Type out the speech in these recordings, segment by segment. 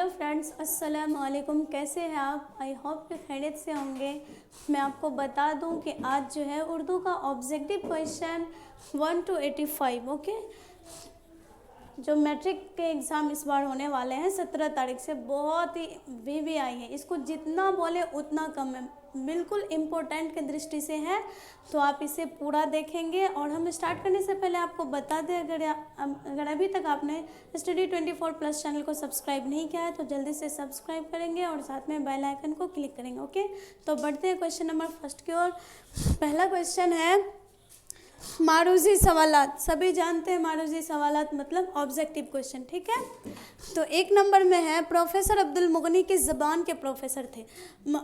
Hello friends, अस्सलाम वालेकुम। कैसे हैं आप? आई होप कि खैरियत से होंगे। मैं आपको बता दूं कि आज जो है उर्दू का ऑब्जेक्टिव क्वेश्चन 1 to 85 ओके, जो मैट्रिक के एग्ज़ाम इस बार होने वाले हैं 17 तारीख से, बहुत ही VVI है। इसको जितना बोले उतना कम है, बिल्कुल इम्पोर्टेंट की दृष्टि से है, तो आप इसे पूरा देखेंगे। और हम स्टार्ट करने से पहले आपको बता दें, अगर अभी तक आपने स्टडी 24+ चैनल को सब्सक्राइब नहीं किया है तो जल्दी से सब्सक्राइब करेंगे और साथ में बेल आइकन को क्लिक करेंगे। ओके, तो बढ़ते हैं क्वेश्चन नंबर फर्स्ट की ओर। पहला क्वेश्चन है मारूजी सवालात। सभी जानते हैं मारूजी सवालात मतलब ऑब्जेक्टिव क्वेश्चन, ठीक है। तो एक नंबर में है प्रोफेसर अब्दुल मुगनी किस ज़बान के प्रोफेसर थे।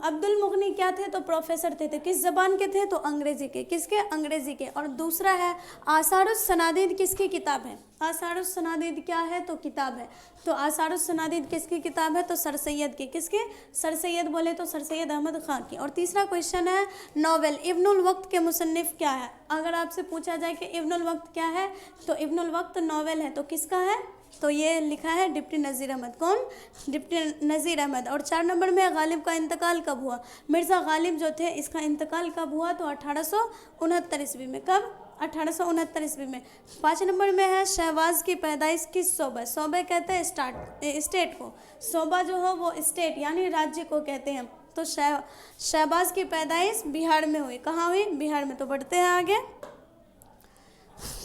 अब्दुल मुगनी क्या थे? तो प्रोफेसर थे। तो किस ज़बान के थे? तो अंग्रेज़ी के। किसके? अंग्रेज़ी के। और दूसरा है आसारुस सनादीद किसकी किताब है? आसारुस सनादीद क्या है? तो किताब है। तो आसारुस सनादीद किसकी किताब है? तो सर सैयद की। किसके? सर सैयद बोले तो सर सैयद अहमद खां की। और तीसरा क्वेश्चन है नॉवेल इब्नुल वक्त के मुसन्निफ क्या है। अगर आपसे पूछा जाए कि इब्नुल वक्त क्या है, तो इब्नुल वक्त नॉवेल है। तो किसका है? तो ये लिखा है डिप्टी नज़ीर अहमद। कौन? डिप्टी नज़ीर अहमद। और 4 नंबर में गालिब का इंतकाल कब हुआ? मिर्ज़ा गालिब जो थे, इसका इंतकाल कब हुआ? तो 1869 ईस्वी में। कब? 1869 ईस्वी में। 5 नंबर में है शहबाज की पैदाइश किस सूबे? सूबे कहते हैं स्टेट को। सूबा जो हो वो स्टेट यानी राज्य को कहते हैं। तो शहबाज की पैदाइश बिहार में हुई। कहाँ हुई? बिहार में। तो बढ़ते हैं आगे।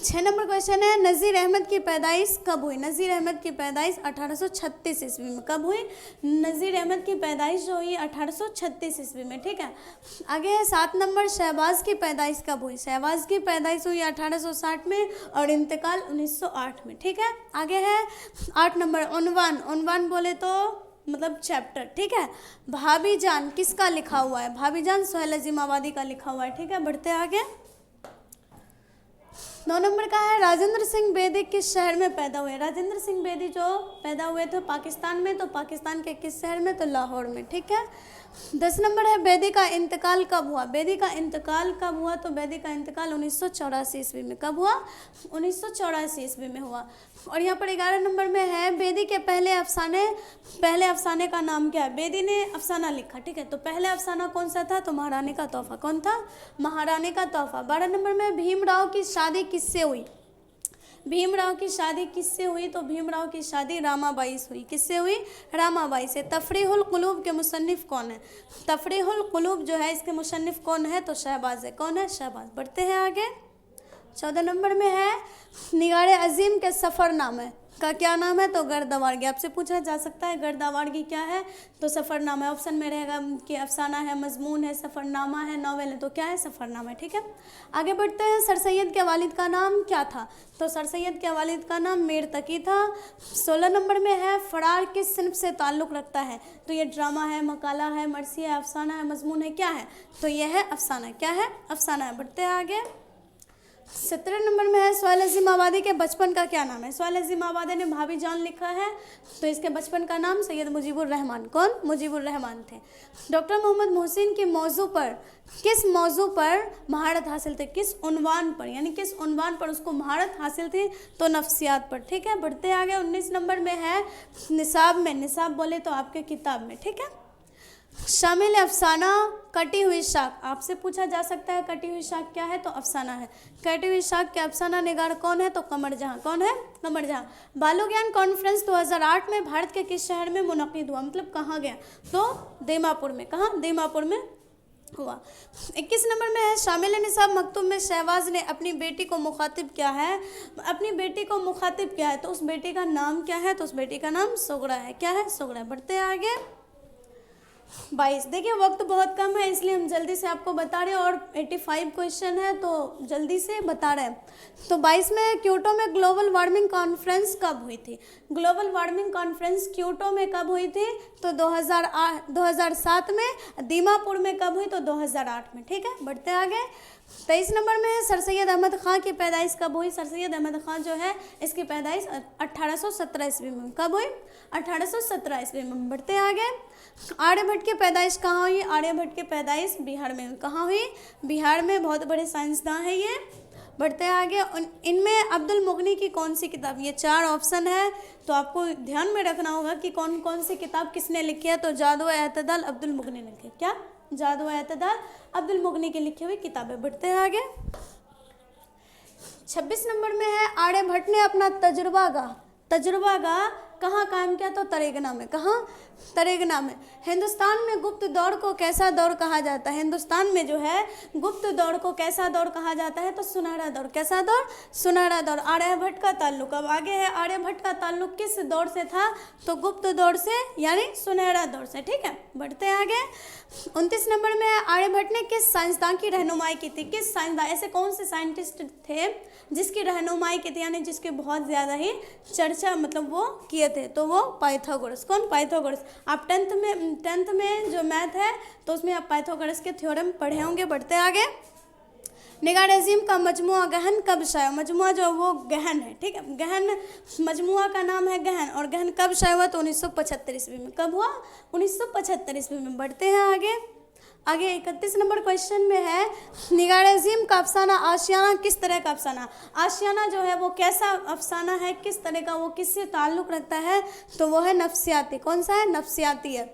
6 नंबर क्वेश्चन है नज़ीर अहमद की पैदाइश कब हुई? नज़ीर अहमद की पैदाइश 1836 ईस्वी में। कब हुई? नज़ीर अहमद की पैदाइश जो हुई 1836 ईस्वी में, ठीक है। आगे है 7 नंबर शहबाज की पैदाइश कब हुई? शहबाज की पैदाइश हुई 1860 में और इंतकाल 1908 में, ठीक है। आगे है 8 नंबर उन्वान बोले तो मतलब चैप्टर, ठीक है। भाभी जान किसका लिखा हुआ है? भाभी जान सोहेल अजीमाबादी का लिखा हुआ है, ठीक है। बढ़ते आगे। 9 नंबर का है राजेंद्र सिंह बेदी किस शहर में पैदा हुए? राजेंद्र सिंह बेदी जो पैदा हुए थे पाकिस्तान में, तो पाकिस्तान के किस शहर में? तो लाहौर में, ठीक है। 10 नंबर है बेदी का इंतकाल कब हुआ? बेदी का इंतकाल कब हुआ? तो बेदी का इंतकाल 1984 ईस्वी में। कब हुआ? 1984 ईस्वी में हुआ। और यहाँ पर 11 नंबर में है बेदी के पहले अफसाने का नाम क्या है? बेदी ने अफसाना लिखा, ठीक है। तो पहले अफसाना कौन सा था? तो महारानी का तोहफा। कौन था? महारानी का तोहफा। 12 नंबर में भीमराव की शादी किससे हुई? भीमराव की शादी किससे हुई? तो भीमराव की शादी रामाबाई से हुई। किससे हुई? रामाबाई से। तफरीहुल कुलूब के मुसन्निफ कौन है? तफरीहुल कुलूब जो है इसके मुसन्निफ कौन है? तो शहबाज है। कौन है? शहबाज। बढ़ते हैं आगे। 14 नंबर में है निगारे अजीम के सफ़रनामे का क्या नाम है? तो गर्दावारगी। आपसे पूछा जा सकता है गर्दावारगी क्या है? तो सफ़रनामा। ऑप्शन में रहेगा कि अफसाना है, मजमून है, सफ़रनामा है, नावल है। तो क्या है? सफ़रनामा, ठीक है। आगे बढ़ते हैं। सर सैयद के वालिद का नाम क्या था? तो सर सैयद के वालिद का नाम मीर तकी था। 16 नंबर में है फरार किस सिन्फ से ताल्लुक़ रखता है? तो ये ड्रामा है, मकाला है, मरसी है, अफसाना है, मजमून है, क्या है? तो यह है अफसाना। क्या है? अफसाना है। बढ़ते हैं आगे। 17 नंबर में है सोहेल अजीमाबादी के बचपन का क्या नाम है? सोहेल अजीमाबादी ने भाभी जान लिखा है, तो इसके बचपन का नाम सैयद मुजीबुर रहमान। कौन? मुजीबुर रहमान थे। डॉक्टर मोहम्मद मोहसिन की किस मौजू पर महारत हासिल थे? किस उन्वान पर, यानी किस उन्वान पर उसको महारत हासिल थी? तो नफ्सियात पर, ठीक है। बढ़ते आगे। 19 नंबर में है निसाब बोले तो आपके किताब में, ठीक है। शामिल अफसाना कटी हुई शाख। आपसे पूछा जा सकता है कटी हुई शाख क्या है? तो अफसाना है। कटी हुई शाख के अफसाना निगार कौन है? तो कमर जहाँ। कौन है? कमर जहाँ। बालू ज्ञान कॉन्फ्रेंस 2008 में भारत के किस शहर में मुनक़िद हुआ? मतलब कहाँ गया? तो दीमापुर में। कहाँ? दीमापुर में हुआ। 21 नंबर में है शामिल निसाब मकतूब में शहबाज ने अपनी बेटी को मुखातिब किया है। अपनी बेटी को मुखातिब किया है तो उस बेटी का नाम क्या है? तो उस बेटी का नाम सुगरा है। क्या है? सुगरा। बढ़ते हैं आगे। 22। देखिए वक्त बहुत कम है इसलिए हम जल्दी से आपको बता रहे हैं, और 85 क्वेश्चन है तो जल्दी से बता रहे हैं। तो 22 में क्योटो में ग्लोबल वार्मिंग कॉन्फ्रेंस कब हुई थी? ग्लोबल वार्मिंग कॉन्फ्रेंस क्योटो में कब हुई थी? तो 2007 में। दीमापुर में कब हुई? तो 2008 में, ठीक है। बढ़ते आगे। 23 नंबर में है सर सैयद अहमद खां की पैदाइश कब हुई? सर सैयद अहमद खां जो है इसकी पैदाइश 1817 ईस्वी में। कब हुई? 1817 ईस्वी में। बढ़ते आगे। आर्यभट्ट की पैदाइश कहाँ हुई? आर्यभट्ट की पैदाइश बिहार में। कहाँ हुई? बिहार में। बहुत बड़े साइंसदान है ये। बढ़ते हैं आगे। इनमें अब्दुल मुगनी की कौन सी किताब, ये 4 ऑप्शन है तो आपको ध्यान में रखना होगा कि कौन कौन सी किताब किसने लिखी है। तो जादू-ए-एतदाल अब्दुल मुगनी ने लिखी, क्या जादू-ए-एतदाल अब्दुल मुगनी की लिखी हुई किताबें। बढ़ते हैं आगे। 26 नंबर में है आर्यभट्ट ने अपना तजुर्बा कहाँ कायम किया, तो तरेगना में। कहाँ, तरेगना में। हिंदुस्तान में गुप्त दौर को कैसा दौर कहा जाता है, हिंदुस्तान में जो है गुप्त दौर को कैसा दौर कहा जाता है, तो सुनहरा दौर। कैसा दौर, सुनहरा दौर। आर्यभट्ट का ताल्लुक, अब आगे है आर्यभट्ट का ताल्लुक किस दौर से था, तो गुप्त दौर से यानी सुनहरा दौर से। ठीक है, बढ़ते हैं आगे। 29 नंबर में है आर्यभट्ट ने किस साइंसदान की रहनुमाई की थी, किस साइंसदान, ऐसे कौन से साइंटिस्ट थे जिसकी रहनुमाई की थी, यानी जिसकी बहुत ज़्यादा ही चर्चा मतलब वो किए थे, तो वो पाइथागोरस। कौन, पाइथागोरस। आप 10th में जो मैथ है तो उसमें आप पाइथागोरस के थ्योरम पढ़े होंगे। बढ़ते आगे। निगार अजीम का मजमुआ गहन कब शाया, मजमुआ जो वो गहन है, ठीक है, गहन मजमुआ का नाम है गहन, और गहन कब शाया हुआ, तो 1975 ईस्वी में। कब हुआ, 1975 ईस्वी में। बढ़ते हैं आगे। 31 नंबर क्वेश्चन में है निगार अजीम का अफसाना आशियाना किस तरह का अफसाना, आशियाना जो है वो कैसा अफसाना है, किस तरह का, वो किससे ताल्लुक़ रखता है, तो वो है नफ्सियाती। कौन सा है, नफ्सियाती है।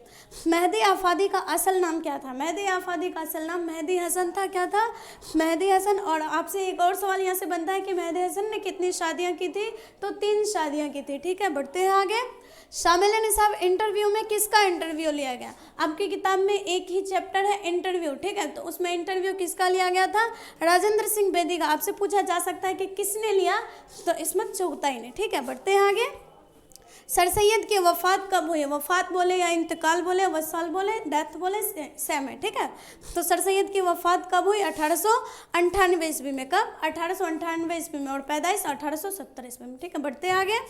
मेहदी आफादी का असल नाम क्या था, मेहदी आफादी का असल नाम मेहदी हसन था। क्या था, मेहदी हसन। और आपसे एक और सवाल यहाँ से बनता है कि मेहदी हसन ने कितनी शादियाँ की थी, तो 3 शादियाँ की थी। ठीक है, बढ़ते हैं आगे। शामिल निसाब इंटरव्यू में किसका इंटरव्यू लिया गया, आपकी किताब में एक ही चैप्टर है इंटरव्यू, ठीक है, तो उसमें इंटरव्यू किसका लिया गया था, राजेंद्र सिंह बेदी का। आपसे पूछा जा सकता है कि किसने लिया, तो इस्मत चुगताई ने। ठीक है, बढ़ते हैं आगे। सर सैयद की वफ़ात कब हुई, वफ़ात बोले या इंतकाल बोले, वसाल बोले, डेथ बोले, सेम है। ठीक है, तो सर सैयद की वफ़ात कब हुई, 1898 ईस्वी में। कब, 1898 ईस्वी में, और पैदाइश 1870 ईस्वी में। ठीक है, बढ़ते आगे।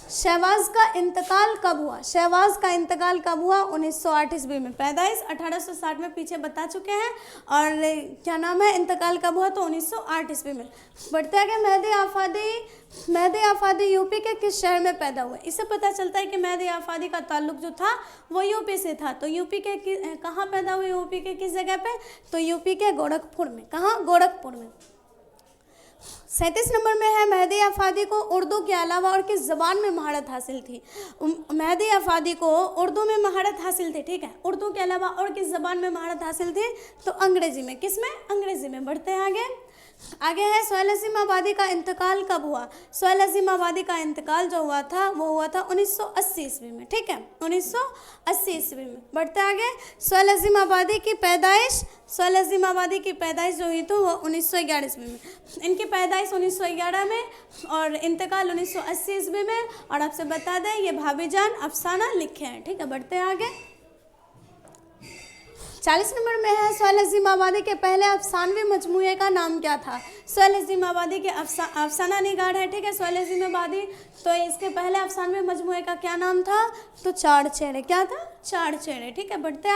शहबाज का इंतकाल कब हुआ, शहबाज का इंतकाल कब हुआ, 1908 ईस्वी में। पैदाइश 1860 में पीछे बता चुके हैं, और क्या नाम है, इंतकाल कब हुआ, तो 1908 ईस्वी में। बढ़ते आगे। मेहदी आफादी यूपी के किस शहर में पैदा हुए, इससे पता चलता है कि मेहदी आफादी का ताल्लुक जो था वो यूपी से था। तो यूपी के कहाँ पैदा हुए, यूपी के किस जगह पे, तो यूपी के गोरखपुर में। कहाँ, गोरखपुर में। 37 नंबर में है मेहदी आफादी को उर्दू के अलावा और किस ज़बान में महारत हासिल थी, मेहदी आफादी को उर्दू में महारत हासिल थी। ठीक है, उर्दू के अलावा और किस ज़बान में महारत हासिल थी, तो अंग्रेज़ी में। किस में, अंग्रेज़ी में। बढ़ते हैं आगे है सोहेल अजीम आबादी का इंतकाल कब हुआ, सोहेल अजीम आबादी का इंतकाल जो हुआ था वो हुआ था 1980 ईस्वी में। ठीक है, 1980 ईस्वी में। बढ़ते आगे। सोहेल अजीम आबादी की पैदाइश, सोहेल अजीम आबादी की पैदाइश जो हुई थी वो 1911 ईस्वी में। इनकी पैदाइश 1911 में और इंतकाल 1980 ईस्वी में। और आपसे बता दें ये भाभी जान अफसाना लिखे हैं। ठीक है, बढ़ते हैं आगे। 40 नंबर में है सोहेल अजीम आबादी के पहले अफसानवी मजमूए का नाम क्या था, सोहेल अजीम आबादी के अफसाना निगार है। ठीक है, सोहेल अजीम आबादी, तो इसके पहले अफसानवी मजमूए का क्या नाम था, तो 4 चेहरे। क्या था, 4 चेहरे। ठीक है, बढ़ते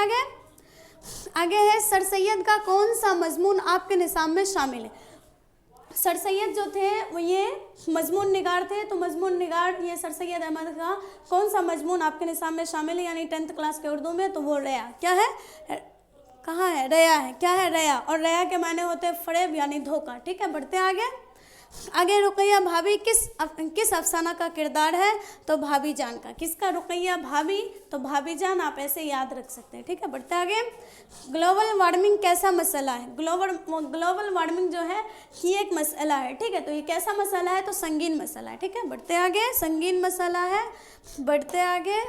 आगे है सर सैयद का कौन सा मजमून आपके निसाब में शामिल है। सर सैयद जो थे वो ये मजमून निगार थे, तो मजमून निगार ये सर सैयद अहमद का कौन सा मजमून आपके निसाब में शामिल है, यानी 10th क्लास के उर्दू में, तो वो रया। क्या है, कहाँ है, रया है। क्या है, रया। और रया के माने होते हैं फरेब यानी धोखा। ठीक है, बढ़ते आगे। रुकैया भाभी किस अफसाना का किरदार है, तो भाभी जान का। किसका, रुकैया भाभी, तो भाभी जान आप ऐसे याद रख सकते हैं। ठीक है, बढ़ते आगे। ग्लोबल वार्मिंग कैसा मसला है, ग्लोबल वार्मिंग जो है ये एक मसला है। ठीक है, तो ये कैसा मसला है, तो संगीन मसला है। ठीक है, बढ़ते आगे। संगीन मसला है। बढ़ते आगे।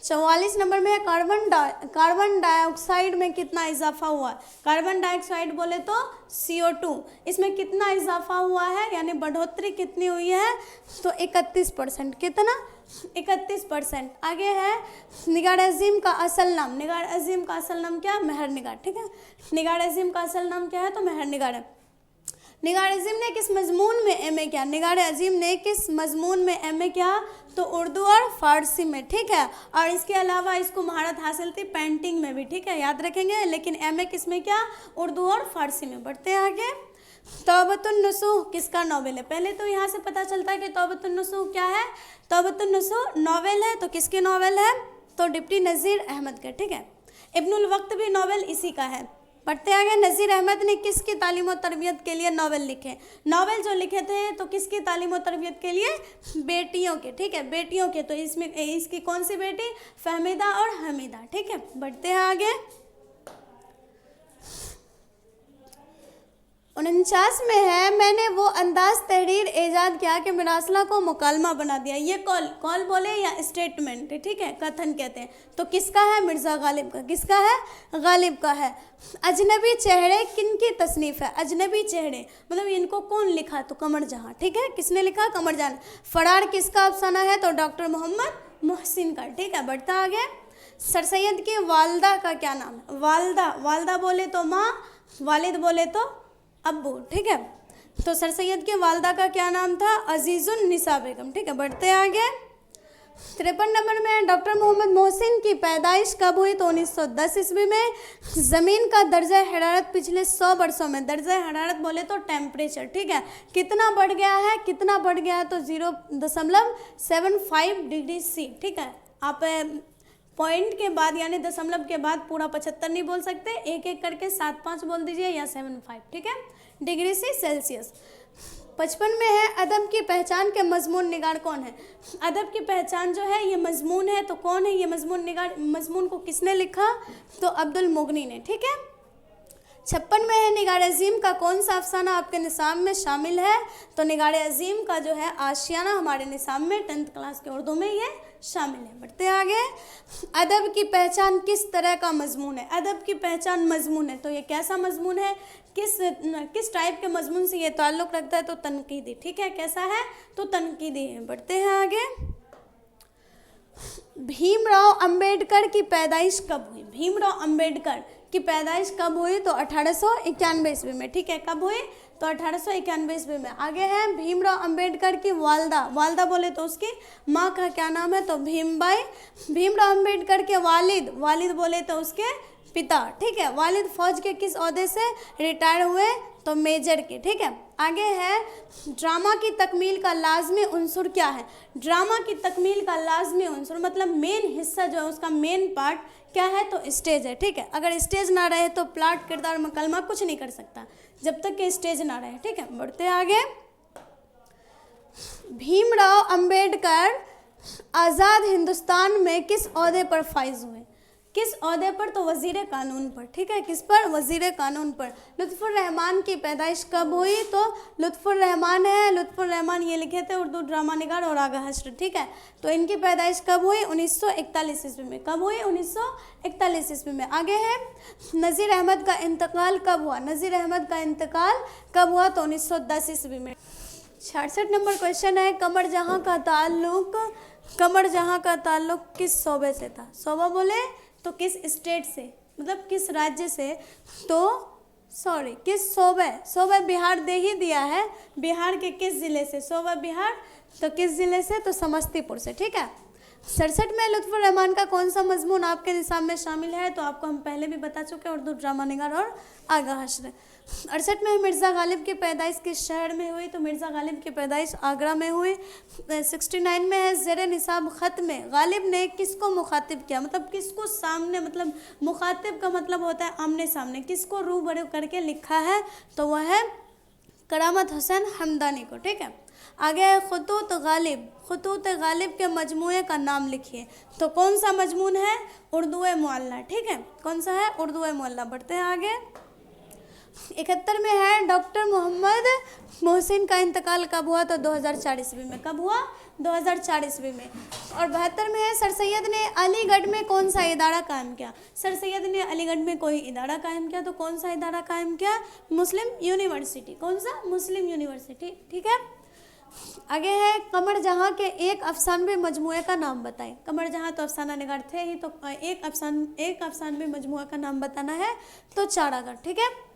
44 नंबर में है कार्बन डाइऑक्साइड में कितना इजाफा हुआ, कार्बन डाइऑक्साइड बोले तो CO2, इसमें कितना इजाफा हुआ है, यानी बढ़ोतरी कितनी हुई है, तो 31%। कितना, 31%। आगे है निगार अजीम का असल नाम, निगार अजीम का असल नाम क्या, मेहर निगार। ठीक है, निगार अजीम का असल नाम क्या है, तो मेहर निगार है। निगार अजीम ने किस मजमून में MA किया, निगार अजीम ने किस मजमून में MA किया, तो उर्दू और फारसी में। ठीक है, और इसके अलावा इसको महारत हासिल थी पेंटिंग में भी। ठीक है, याद रखेंगे, लेकिन MA किस में क्या, उर्दू और फारसी में। बढ़ते हैं आगे। तौबतुन नसूह किसका नॉवेल है, पहले तो यहाँ से पता चलता है कि तौबतुन नसूह क्या है, तौबतुन नसूह नॉवेल है, तो किसकी नॉवेल है, तो डिप्टी नज़ीर अहमद का। ठीक है, इब्नुल वक्त भी नॉवेल इसी का है। पढ़ते आगे। नज़ीर अहमद ने किसकी तालीम और तरबियत के लिए नावल लिखे? नावल जो लिखे थे तो किसकी तालीम और तरबियत के लिए? बेटियों के, ठीक है, बेटियों के। तो इसमें इसकी कौन सी बेटी? फहमीदा और हमीदा, ठीक है। बढ़ते हैं आगे। 49 में है, मैंने वो अंदाज तहरीर ईजाद किया कि मरासला को मुकालमा बना दिया। ये कॉल बोले या स्टेटमेंट, ठीक है, कथन कहते हैं। तो किसका है? मिर्ज़ा गालिब का। किसका है? गालिब का है। अजनबी चेहरे किनकी तसनीफ़ है? अजनबी चेहरे मतलब इनको कौन लिखा? तो कमर जहाँ, ठीक है। किसने लिखा? कमर जहाँ। फरार किसका अफसाना है? तो डॉक्टर मोहम्मद मोहसिन का, ठीक है। बढ़ता आगे। सर सैयद की वालदा का क्या नाम है? वालदा बोले तो माँ, वालिद बोले तो अब्बू, ठीक है। तो सर सैयद की वालदा का क्या नाम था? अजीज़ुन निसा बेगम, ठीक है। बढ़ते आगे। 53 नंबर में डॉक्टर मोहम्मद मोहसिन की पैदाइश कब हुई? तो 1910 ईस्वी में। ज़मीन का दर्जा हरारत पिछले 100 वर्षों में, दर्जा हरारत बोले तो टेम्परेचर, ठीक है, कितना बढ़ गया है? कितना बढ़ गया है? तो 0.75 डिग्री सी, ठीक है। आप पॉइंट के बाद यानी दशमलव के बाद पूरा 75 नहीं बोल सकते, एक एक करके 7-5 बोल दीजिए या 7-5, ठीक है, डिग्री से सेल्सियस। 55 में है, अदब की पहचान के मजमून निगार कौन है? अदब की पहचान जो है ये मजमून है, तो कौन है ये मजमून निगार? मजमून को किसने लिखा? तो अब्दुल मुगनी ने, ठीक है। 56 में है, निगार अजीम का कौन सा अफसाना आपके निसाब में शामिल है? तो निगार अजीम का जो है आशियाना हमारे निसाब में 10th क्लास के उर्दू में ये शामिल है। बढ़ते आगे। अदब की पहचान किस तरह का मजमून है? अदब की पहचान मजमून है, तो ये कैसा मजमून है? किस टाइप के मजमून से ये ताल्लुक़ रखता है? तो तनकीदी, ठीक है। कैसा है? तो तनकीदी है। बढ़ते हैं आगे। भीमराव अंबेडकर की पैदाइश कब हुई? भीमराव अंबेडकर की पैदाइश कब हुई? तो 1891 ईस्वी में, ठीक है। कब हुई? तो 1891 ईस्वी में। आगे है, भीमराव अंबेडकर की वालदा बोले तो उसकी माँ का क्या नाम है? तो भीमबाई। भीमराव अंबेडकर के वालिद बोले तो उसके पिता, ठीक है। वालिद फौज के किस ओहदे से रिटायर हुए? तो मेजर के, ठीक है। आगे है, ड्रामा की तकमील का लाजमी उनसुर क्या है? ड्रामा की तकमील का लाजमी उनसुर मतलब मेन हिस्सा जो है उसका मेन पार्ट क्या है? तो स्टेज है, ठीक है। अगर स्टेज ना रहे तो प्लाट, किरदार, मुकलमा कुछ नहीं कर सकता जब तक कि स्टेज ना रहे, ठीक है। बढ़ते आगे। भीमराव अंबेडकर आज़ाद हिंदुस्तान में किस ओहदे पर फाइज हुए? किस ओहदे पर? तो वज़ीर कानून पर, ठीक है। किस पर? वज़ीर कानून पर। लुत्फ़ुर रहमान की पैदाइश कब हुई? तो लुत्फ़ुर रहमान है, लुत्फ़ुर रहमान ये लिखे थे उर्दू ड्रामा निगार और आगा हश्र, ठीक है। तो इनकी पैदाइश कब हुई? 1941 ईस्वी में। कब हुई? 1941 ईस्वी में। आगे है, नज़ीर अहमद का इंतकाल कब हुआ? नज़ीर अहमद का इंतकाल कब हुआ? तो 1910 ईस्वी में। 66 नंबर क्वेश्चन है, कमर जहाँ का ताल्लुक किस शोबे से था? शोबा बोले तो किस स्टेट से, मतलब किस राज्य से? तो किस शोबे बिहार दे ही दिया है। बिहार के किस ज़िले से? शोबा बिहार, तो किस ज़िले से? तो समस्तीपुर से, ठीक है। 67 में लुत्फ़ुर रहमान का कौन सा मजमून आपके निसाब में शामिल है? तो आपको हम पहले भी बता चुके हैं, उर्दू ड्रामा निगार और आगा हश्र। 68 में मिर्ज़ा गालिब की पैदाइश किस शहर में हुई? तो मिर्ज़ा गालिब की पैदाइश आगरा में हुई। 69 में है, ज़ेरे निसाब ख़त में गालिब ने किसको मुखातिब किया? मतलब किसको सामने, मतलब मुखातिब का मतलब होता है आमने सामने, किसको रूबरू करके लिखा है? तो वह है करामत हुसैन हमदानी को, ठीक है। आगे है, ख़ुतूत गालिब के मजमूए का नाम लिखिए। तो कौन सा मजमून है? उर्दू मुअल्ला, ठीक है। कौन सा है? उर्दू मुअल्ला। बढ़ते हैं आगे। 71 में है, डॉक्टर मोहम्मद मोहसिन का इंतकाल कब हुआ? तो 2004 ईस्वी में। कब हुआ? 2004 ईस्वी में। और 72 में है, सर सैयद ने अलीगढ़ में कौन सा इदारा कायम किया? सर सैयद ने अलीगढ़ में कोई इदारा कायम किया, तो कौन सा इदारा कायम किया? मुस्लिम यूनिवर्सिटी। कौन सा? मुस्लिम यूनिवर्सिटी, ठीक है। आगे है, कमर जहाँ के एक अफसानवी मजमूए का नाम बताएं। कमर जहाँ तो अफसाना निगार थे ही, तो एक अफसानवी मजमूए का नाम बताना है, तो चारागढ़, ठीक है।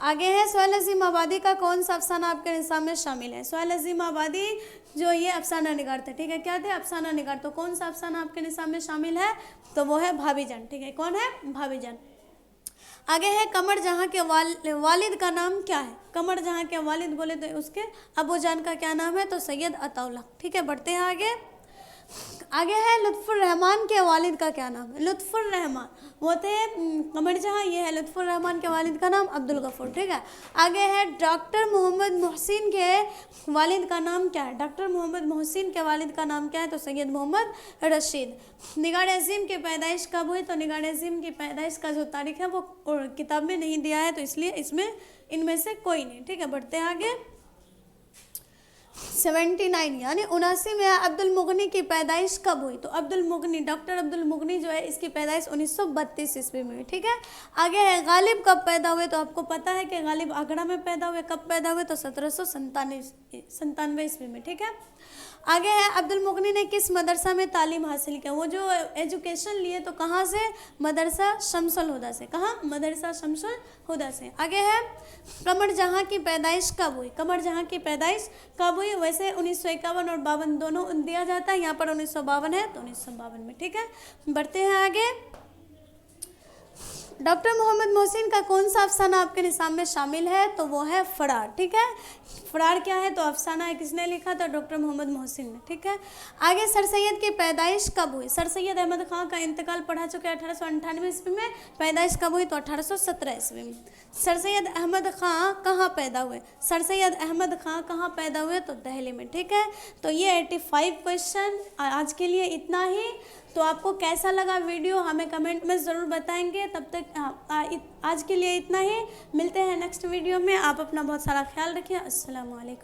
आगे है, सुहेल अज़ीम आबादी का कौन सा अफसाना आपके निसाब में शामिल है? सुहेल अज़ीम आबादी जो ये अफसाना निगार थे, ठीक है। क्या थे? अफसाना निगार। तो कौन सा अफसाना आपके निसाब में शामिल है? तो वो है भाभीजान, ठीक है। कौन है? भाभीजान। आगे है, कमर जहाँ के वालिद का नाम क्या है? कमर जहाँ के वालिद बोले तो उसके अबू जान का क्या नाम है? तो सैयद अताउल्लाह, ठीक है। बढ़ते हैं आगे। आगे है लुत्फुर रहमान के वालिद का क्या नाम है? लुत्फुर रहमान वो थे कमर जहाँ, ये है लुत्फुर रहमान के वालिद का नाम अब्दुल गफूर, ठीक है। आगे है डॉक्टर मोहम्मद मोहसिन के वालिद का नाम क्या है? डॉक्टर मोहम्मद मोहसिन के वालिद का नाम क्या है? तो सैयद मोहम्मद रशीद। निगार अज़ीम की पैदाइश कब हुई? तो निगार अज़ीम की पैदाइश का जो तारीख है वो किताब में नहीं दिया है, तो इसलिए इसमें इनमें से कोई नहीं, ठीक है। बढ़ते हैं आगे। 79 यानी 79 में अब्दुल मुगनी की पैदाइश कब हुई? तो अब्दुल मुगनी, डॉक्टर अब्दुल मुगनी जो है इसकी पैदाइश 1932 ईस्वी में हुई, ठीक है। आगे है गालिब कब पैदा हुए? तो आपको पता है कि गालिब आगरा में पैदा हुए। कब पैदा हुए? तो 1797 ईस्वी में, ठीक है। आगे है अब्दुल मुगनी ने किस मदरसा में तालीम हासिल किया? वो जो एजुकेशन लिए तो कहाँ से? मदरसा शमसुल हुदा से। कहाँ? मदरसा शमसुल हुदा से। आगे है कमर जहाँ की पैदाइश कब हुई? कमर जहाँ की पैदाइश कब हुई? वैसे 1951 और 52 दोनों दिया जाता है, यहाँ पर 1952 है तो 1952 में, ठीक है। बढ़ते हैं आगे। डॉक्टर मोहम्मद मोहसिन का कौन सा अफसाना आपके निसाब में शामिल है? तो वो है फरार, ठीक है। फरार क्या है? तो अफसाना है, किसने लिखा था? डॉक्टर मोहम्मद मोहसिन ने, ठीक है। आगे सर सैयद की पैदाइश कब हुई? सर सैयद अहमद खां का इंतकाल पढ़ा चुके 1898 ईस्वी में। पैदाइश कब हुई? तो 1817 ईस्वी में। सर सैयद अहमद खां कहाँ पैदा हुए? सर सैयद अहमद खां कहाँ पैदा हुए? तो दिल्ली में, ठीक है। तो ये 85 क्वेश्चन आज के लिए इतना ही। तो आपको कैसा लगा वीडियो हमें कमेंट में ज़रूर बताएंगे। तब तक आज के लिए इतना ही, मिलते हैं नेक्स्ट वीडियो में। आप अपना बहुत सारा ख्याल रखिए। अस्सलाम वालेकुम।